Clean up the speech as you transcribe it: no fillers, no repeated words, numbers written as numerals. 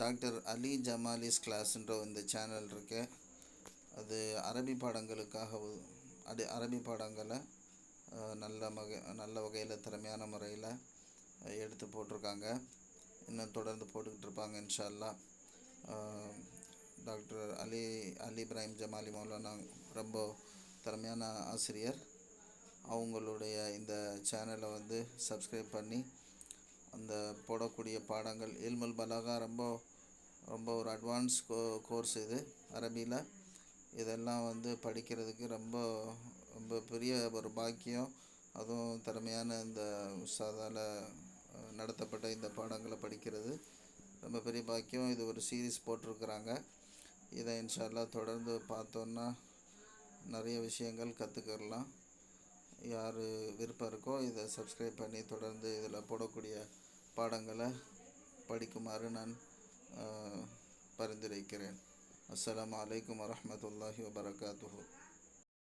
Doctor அலி ஜமாலிஸ் கிளாஸ்ன்ற இந்த channel இருக்கு. அது அரபி பாடங்களுக்காக அரபி பாடங்களை நல்ல வகையில் திறமையான முறையில் எடுத்து போட்டிருக்காங்க. இன்னும் தொடர்ந்து போட்டுக்கிட்டு இருப்பாங்க இன்ஷா அல்லாஹ். டாக்டர் அலி இப்ராஹிம் ஜமாலி மௌலானா ரொம்ப திறமையான ஆசிரியர். அவங்களுடைய இந்த சேனலை சப்ஸ்கிரைப் பண்ணி அந்த போடக்கூடிய பாடங்கள் இல்முல் பலாகா ரொம்ப ஒரு அட்வான்ஸ் கோர்ஸ் இது அரபியில். இதெல்லாம் படிக்கிறதுக்கு ரொம்ப பெரிய ஒரு பாக்கியம். அதுவும் திறமையான இந்த உஸ்தாதால் நடத்தப்பட்ட இந்த பாடங்களை படிக்கிறது ரொம்ப பெரிய பாக்கியம். இது ஒரு சீரீஸ் போட்டிருக்கிறாங்க. இதை இன்ஷா அல்லாஹ் தொடர்ந்து பார்த்தோன்னா நிறைய விஷயங்கள் கற்றுக்கலாம். யார் விருப்பம் இருக்கோ இதை சப்ஸ்கிரைப் பண்ணி தொடர்ந்து இதில் போடக்கூடிய பாடங்களை படிக்குமாறு நான் பரிந்துரைக்கிறேன். அஸ்ஸலாமு அலைக்கும் வரஹ்மத்துல்லாஹி வபரகாத்துஹு.